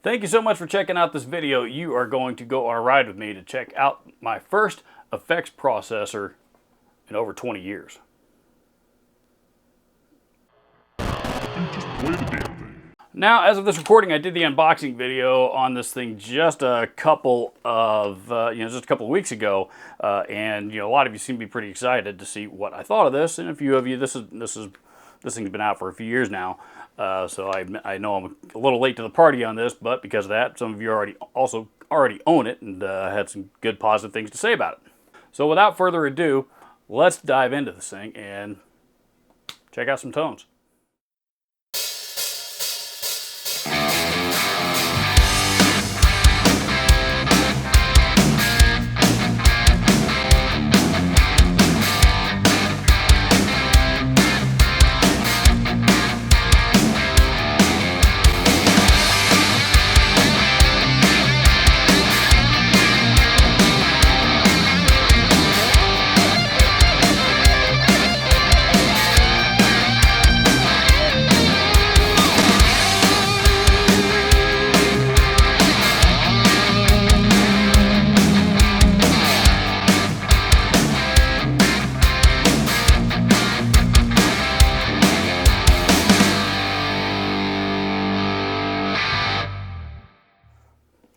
Thank you so much for checking out this video. You are going to go on a ride with me to check out my first effects processor in over 20 years. Now, as of this recording, I did the unboxing video on this thing just a couple of weeks ago, and a lot of you seem to be pretty excited to see what I thought of this. And a few of you, this thing's been out for a few years now, so I know I'm a little late to the party on this, but because of that, some of you already own it and had some good positive things to say about it. So without further ado, let's dive into this thing and check out some tones.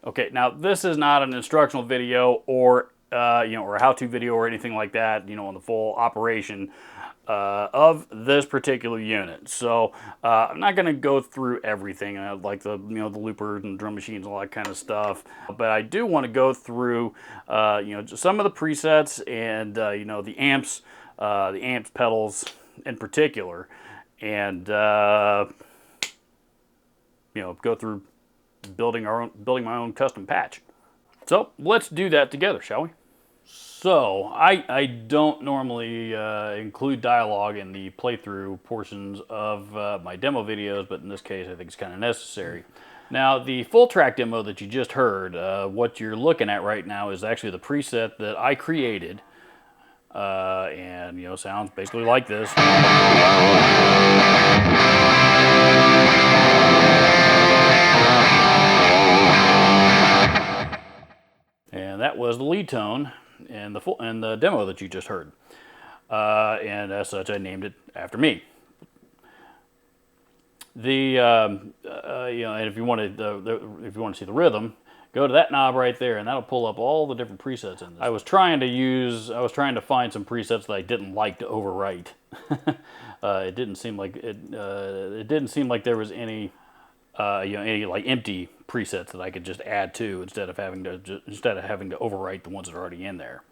Okay, now this is not an instructional video or or a how-to video or anything like that, on the full operation of this particular unit. So I'm not going to go through everything, like the the loopers and drum machines and all that kind of stuff. But I do want to go through just some of the presets and the amps pedals in particular, and go through building my own custom patch. So let's do that together, shall we? So I don't normally include dialogue in the playthrough portions of my demo videos, but in this case I think it's kind of necessary. Now, the full track demo that you just heard, what you're looking at right now is actually the preset that I created, and sounds basically like this. And that was the lead tone in the demo that you just heard, and as such, I named it after me. And if you want to see the rhythm, go to that knob right there, and that'll pull up all the different presets in this. I was trying to find some presets that I didn't like to overwrite. It didn't seem like there was any any like empty presets that I could just add to instead of having to overwrite the ones that are already in there.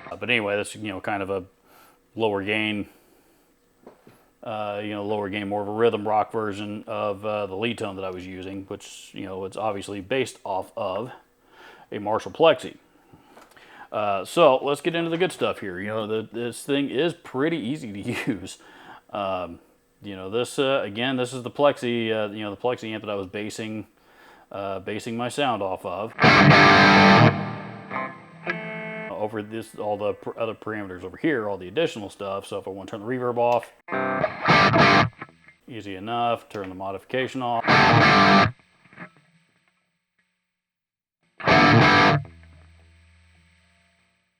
But anyway, that's kind of a lower gain, more of a rhythm rock version of the lead tone that I was using, which it's obviously based off of a Marshall Plexi. So let's get into the good stuff here. This thing is pretty easy to use. Again, this is the Plexi, the Plexi amp that I was basing my sound off of. Over this, all the other parameters over here, all the additional stuff. So if I want to turn the reverb off, easy enough. Turn the modification off.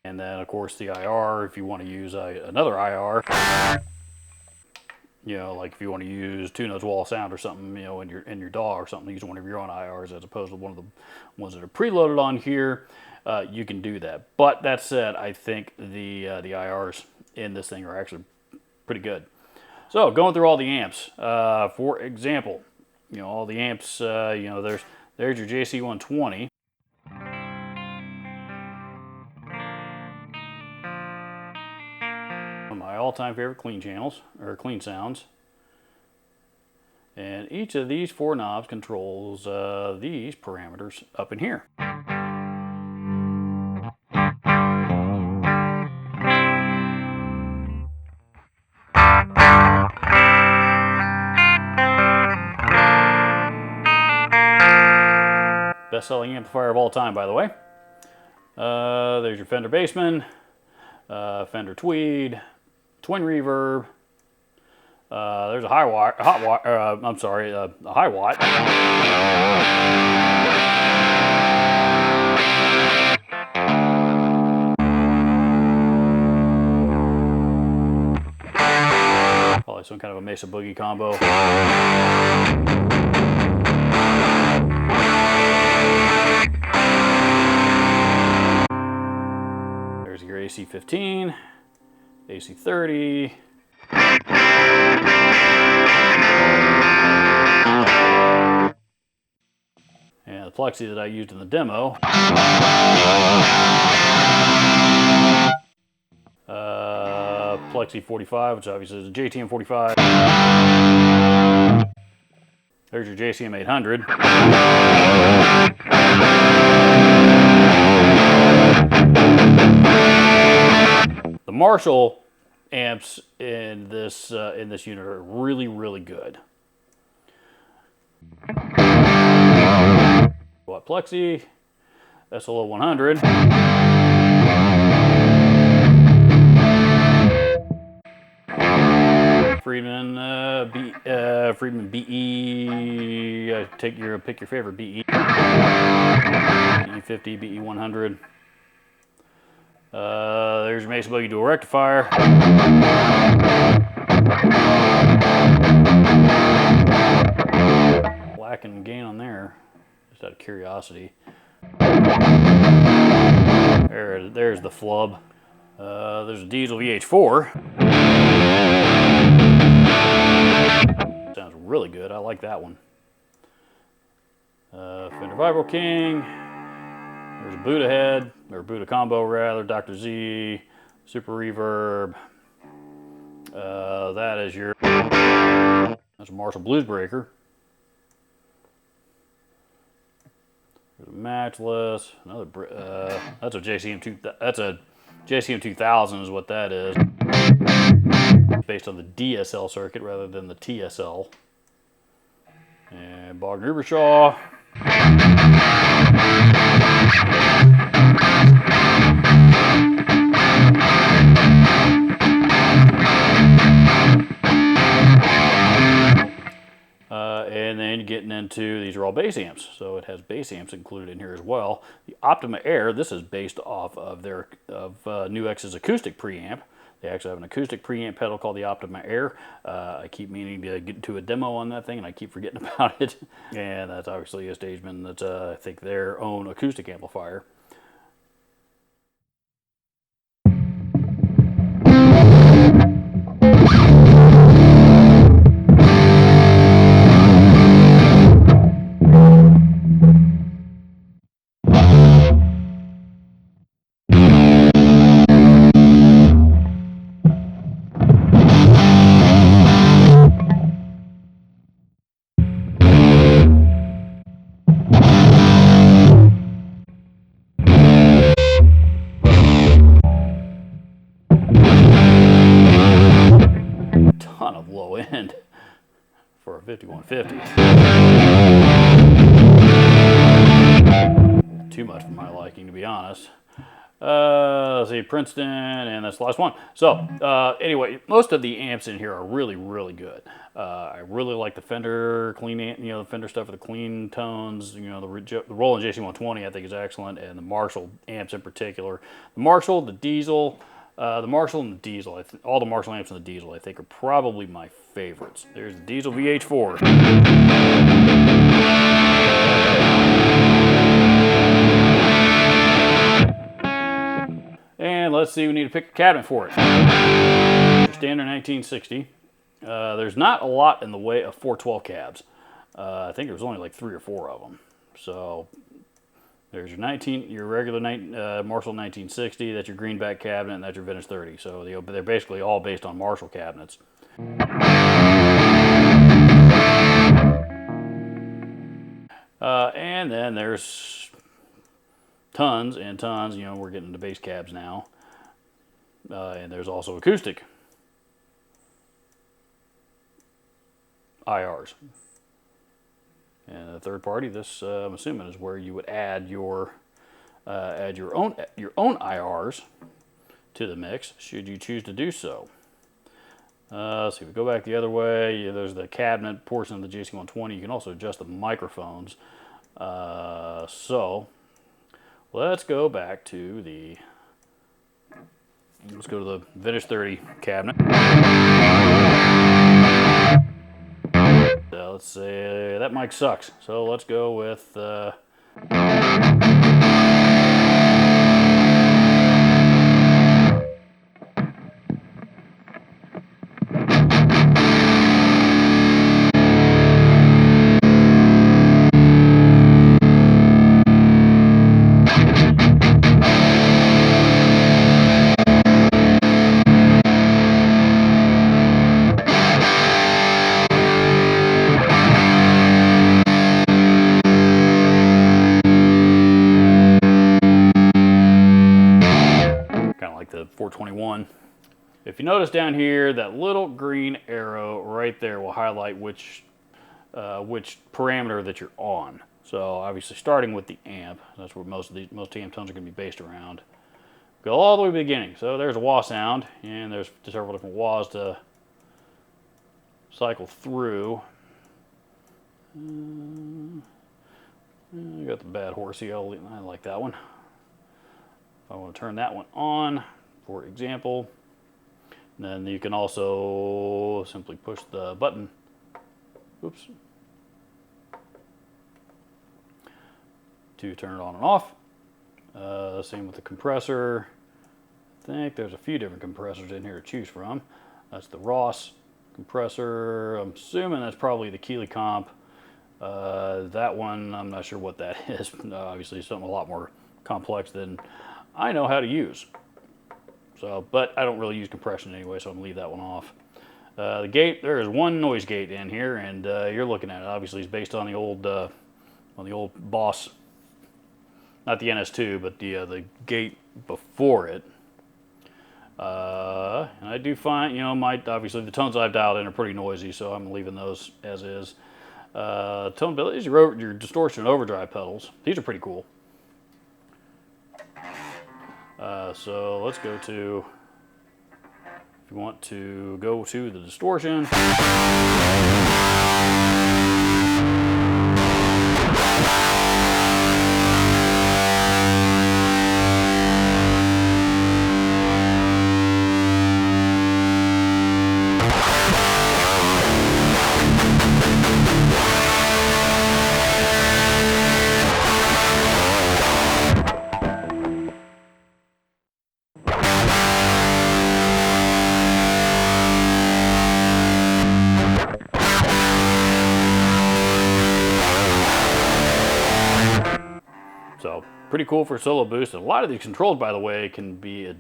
And then, of course, the IR, if you want to use another IR. Like if you want to use 2 notes wall sound or something, in your DAW or something, use one of your own IRs as opposed to one of the ones that are preloaded on here. You can do that. But that said, I think the IRs in this thing are actually pretty good. So going through all the amps, for example, all the amps, there's your JC120. My all-time favorite clean channels, or clean sounds. And each of these 4 knobs controls these parameters up in here. Best-selling amplifier of all time, by the way. There's your Fender Bassman, Fender Tweed, Twin Reverb, There's a high watt, I'm sorry, a high watt. Probably some kind of a Mesa Boogie combo. There's your AC-15, AC-30. And the plexi that I used in the demo. Plexi 45, which obviously is a JTM 45. There's your JCM 800. The Marshall amps in this unit are really, really good. Watt plexi, SLO 100. Friedman BE. Pick your favorite BE. BE50, BE 100. There's your Mesa Boogie dual rectifier. Lacking gain on there, just out of curiosity. There's the flub. There's a diesel VH4. Sounds really good. I like that one. Fender Vibro King. There's a Buddha head, or Buddha combo rather. Dr. Z, Super Reverb. That's a Marshall Blues Breaker. There's a Matchless. That's a JCM 2000 is what that is. Based on the DSL circuit rather than the TSL. And Bogner Ubershaw. And then you're getting into, these are all bass amps, so it has bass amps included in here as well. The Optima Air, this is based off of New X's acoustic preamp. They actually have an acoustic preamp pedal called the Optima Air. I keep meaning to get into a demo on that thing, and I keep forgetting about it. And that's obviously a Stageman. That's I think their own acoustic amplifier. Ton of low end for a 5150. Too much for my liking, to be honest. Let's see, Princeton, and that's the last one. So anyway, most of the amps in here are really, really good. I really like the Fender clean, the Fender stuff with the clean tones. The Roland JC120 I think is excellent, and the Marshall amps in particular. The Marshall, the Diesel. The Marshall and the Diesel, all the Marshall amps and the Diesel, I think, are probably my favorites. There's the Diesel VH4. And let's see, we need to pick a cabinet for it. Your standard 1960. There's not a lot in the way of 412 cabs. I think there's only like 3 or 4 of them. So there's your regular Marshall 1960, that's your greenback cabinet, and that's your vintage 30. So they're basically all based on Marshall cabinets. And then there's tons and tons, we're getting into bass cabs now. And there's also acoustic IRs. And the third party, this I'm assuming is where you would add your own IRs to the mix, should you choose to do so. Let's see, we go back the other way. There's the cabinet portion of the JC120. You can also adjust the microphones. So let's go back to the, let's go to the Vintage 30 cabinet. Let's say that mic sucks. So let's go with the 421. If you notice down here, that little green arrow right there will highlight which parameter that you're on. So obviously starting with the amp, that's where most amp tones are going to be based around. Go all the way to the beginning. So there's a wah sound, and there's several different wahs to cycle through. I got the bad horsey, I like that one. I want to turn that one on, for example. And then you can also simply push the button. Oops. To turn it on and off. Same with the compressor. I think there's a few different compressors in here to choose from. That's the Ross compressor. I'm assuming that's probably the Keeley comp. That one, I'm not sure what that is. Obviously something a lot more complex than I know how to use. So, but I don't really use compression anyway, so I'm gonna leave that one off. The gate, there is one noise gate in here, and you're looking at it. Obviously, it's based on the old Boss, not the NS2, but the gate before it. And I do find, obviously the tones I've dialed in are pretty noisy, so I'm leaving those as is. Tone bill is your distortion and overdrive pedals. These are pretty cool. So let's go to, if you want to go to the distortion. So pretty cool for solo boost. And a lot of these controls, by the way, can be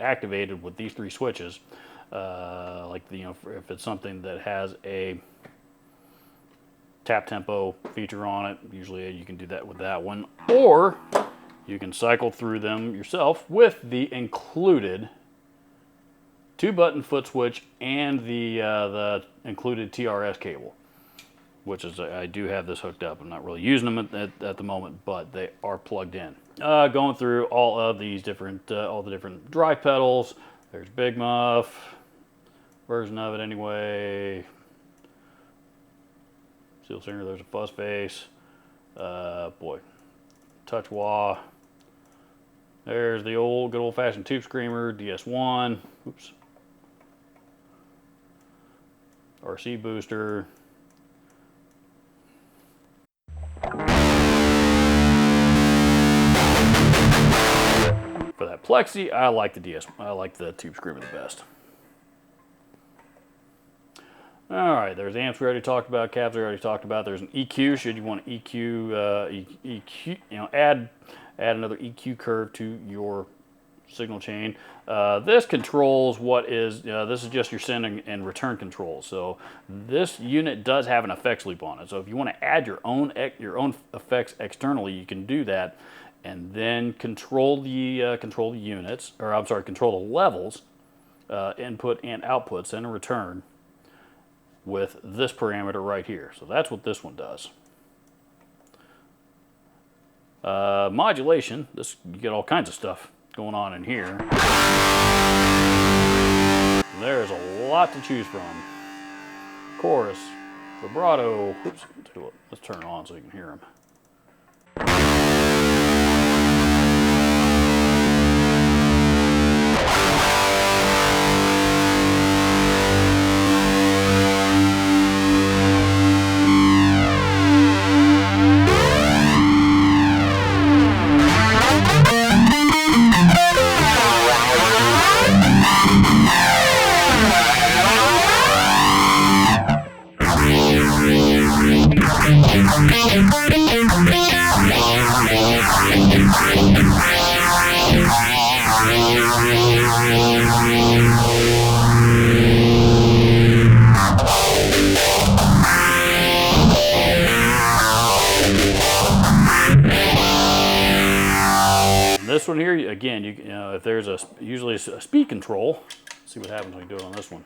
activated with these three switches. If it's something that has a tap tempo feature on it, usually you can do that with that one, or you can cycle through them yourself with the included 2-button foot switch and the included TRS cable. Which is, I do have this hooked up. I'm not really using them at the moment, but they are plugged in. Going through all of these different, all the different drive pedals. There's Big Muff, version of it anyway. Steel Singer, there's a fuzz face. Boy, touch wah. There's the good old-fashioned tube screamer, DS1. Oops. RC booster. For that plexi, I like the tube screamer the best. All right, there's amps we already talked about, cabs we already talked about. There's an EQ. Should you want to EQ, add another EQ curve to your signal chain. This controls what is, this is just your send and return control. So this unit does have an effects loop on it. So if you want to add your own effects externally, you can do that, and then control the units, or I'm sorry, control the levels, input and output, send and return, with this parameter right here. So that's what this one does. Modulation, you get all kinds of stuff going on in here. There's a a lot to choose from. Chorus, vibrato. Oops, let's turn it on so you can hear them. This one here, again, you know, if there's usually a speed control, let's see what happens when you do it on this one.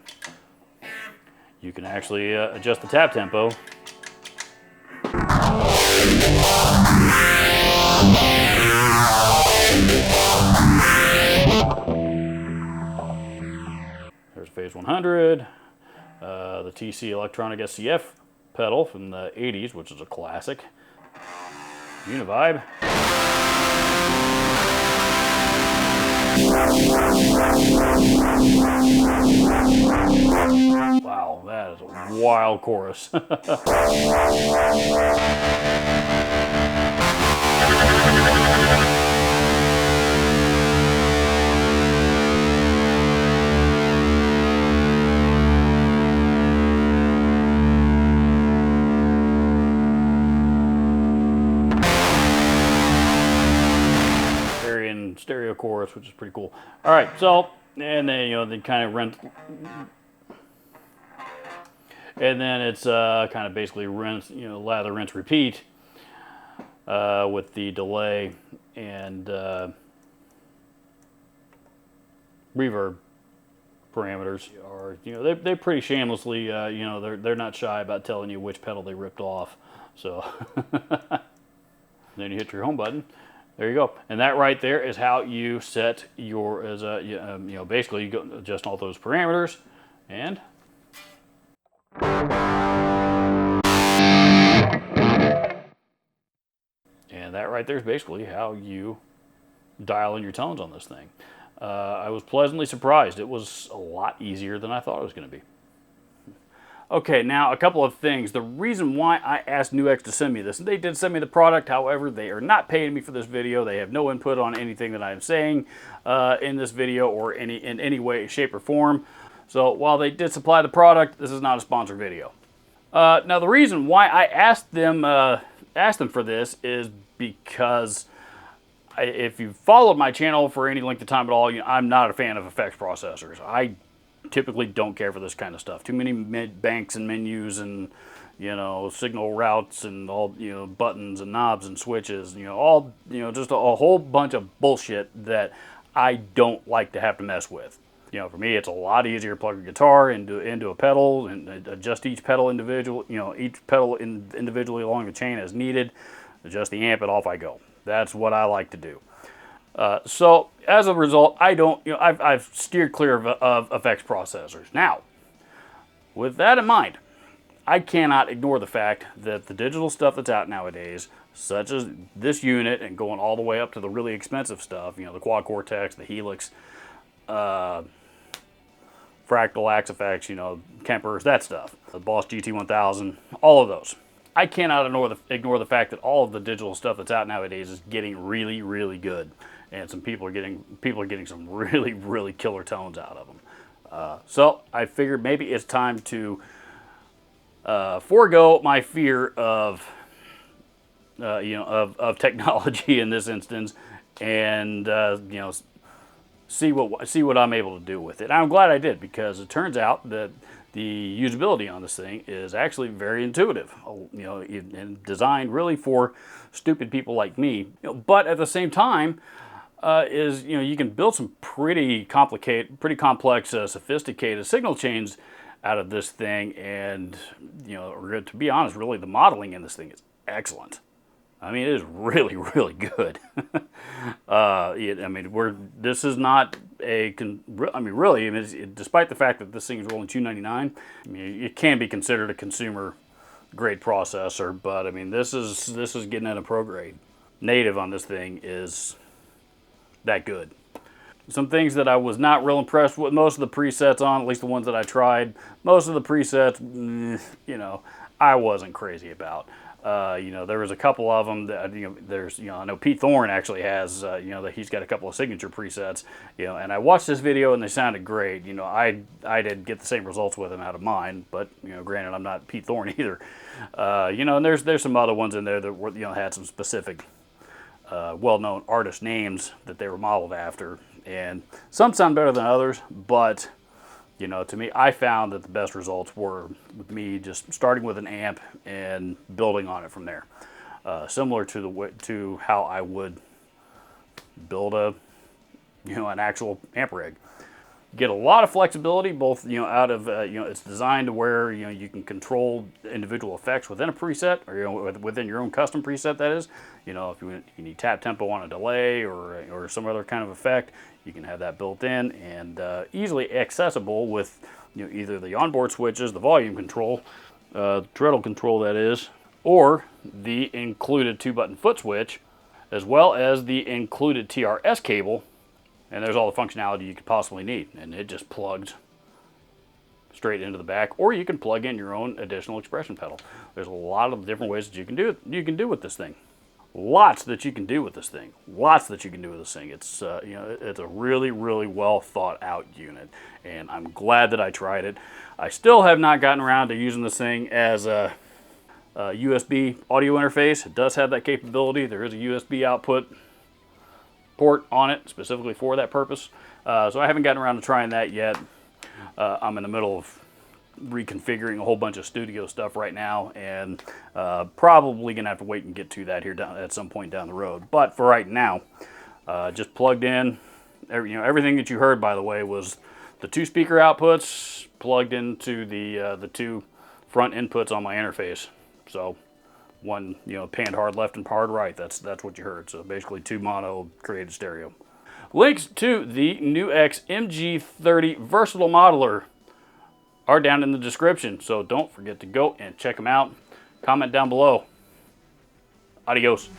You can actually adjust the tap tempo. There's phase 100, the TC Electronic SCF pedal from the 80s, which is a classic. Univibe. Wow, that is a wild chorus. Stereo chorus, which is pretty cool. All right, so, and then, you know, they kind of rinse, and then it's kind of basically rinse, you know, lather, rinse, repeat with the delay and reverb parameters are, you know, they're pretty shamelessly, you know, they're not shy about telling you which pedal they ripped off. So then you hit your home button. There you go, and that right there is how you set your, you know, basically you go adjust all those parameters, and that right there is basically how you dial in your tones on this thing. I was pleasantly surprised. It was a lot easier than I thought it was going to be. Okay, now a couple of things. The reason why I asked Newx to send me this, and they did send me the product, however, they are not paying me for this video. They have no input on anything that I'm saying in this video or in any way, shape, or form. So while they did supply the product, this is not a sponsored video. Now the reason why I asked them for this is because if you've followed my channel for any length of time at all, you know, I'm not a fan of effects processors. I typically don't care for this kind of stuff. Too many banks and menus and, you know, signal routes and all, you know, buttons and knobs and switches, you know, all, you know, just a whole bunch of bullshit that I don't like to have to mess with. You know, for me, it's a lot easier to plug a guitar into a pedal and adjust each pedal individually along the chain as needed, adjust the amp, and off I go. That's what I like to do. So as a result, I don't, you know, I've steered clear of effects processors. Now, with that in mind, I cannot ignore the fact that the digital stuff that's out nowadays, such as this unit and going all the way up to the really expensive stuff, you know, the Quad Cortex, the Helix, Fractal Axe Effects, you know, Kempers, that stuff, the Boss GT1000, all of those. I cannot ignore the fact that all of the digital stuff that's out nowadays is getting really, really good. And some people are getting some really, really killer tones out of them. So I figured maybe it's time to forego my fear of you know, of technology in this instance, and you know, see what I'm able to do with it. And I'm glad I did, because it turns out that the usability on this thing is actually very intuitive. You know, and designed really for stupid people like me. You know, but at the same time, is, you know, you can build some pretty complex, sophisticated signal chains out of this thing, and, you know, to be honest, really the modeling in this thing is excellent. I mean, it is really, really good. I mean, this is not despite the fact that this thing is only $299, I mean, it can be considered a consumer grade processor, but I mean, this is getting at a pro grade. Native on this thing is that good. Some things that I was not real impressed with, most of the presets on, at least the ones that I tried, most of the presets, you know, I wasn't crazy about. You know, there was a couple of them that, you know, I know Pete Thorne actually has, you know, that he's got a couple of signature presets, you know, and I watched this video and they sounded great. You know, I didn't get the same results with them out of mine, but, you know, granted, I'm not Pete Thorne either. You know, and there's some other ones in there that were, you know, had some specific well-known artist names that they were modeled after, and some sound better than others, but you know, to me, I found that the best results were with me just starting with an amp and building on it from there, similar to how I would build an actual amp rig. Get a lot of flexibility, both, you know, out of, you know, it's designed to where, you know, you can control individual effects within a preset, or, you know, within your own custom preset, that is. You know, if you need tap tempo on a delay or some other kind of effect, you can have that built in and easily accessible with, you know, either the onboard switches, the volume control, treadle control, that is, or the included 2-button foot switch, as well as the included TRS cable. And there's all the functionality you could possibly need, and it just plugs straight into the back, or you can plug in your own additional expression pedal. There's a lot of different ways that you can do with this thing. Lots that you can do with this thing. Lots that you can do with this thing. It's you know, it's a really, really well thought out unit, and I'm glad that I tried it. I still have not gotten around to using this thing as a USB audio interface. It does have that capability. There is a USB output port on it specifically for that purpose, so I haven't gotten around to trying that yet. I'm in the middle of reconfiguring a whole bunch of studio stuff right now, and probably gonna have to wait and get to that here at some point down the road. But for right now, just plugged in. You know, everything that you heard, by the way, was the 2 speaker outputs plugged into the 2 front inputs on my interface. So one, you know, panned hard left and hard right. That's what you heard. So basically 2 mono created stereo. Links to the NUX MG-30 versatile modeler are down in the description, so don't forget to go and check them out. Comment down below. Adios.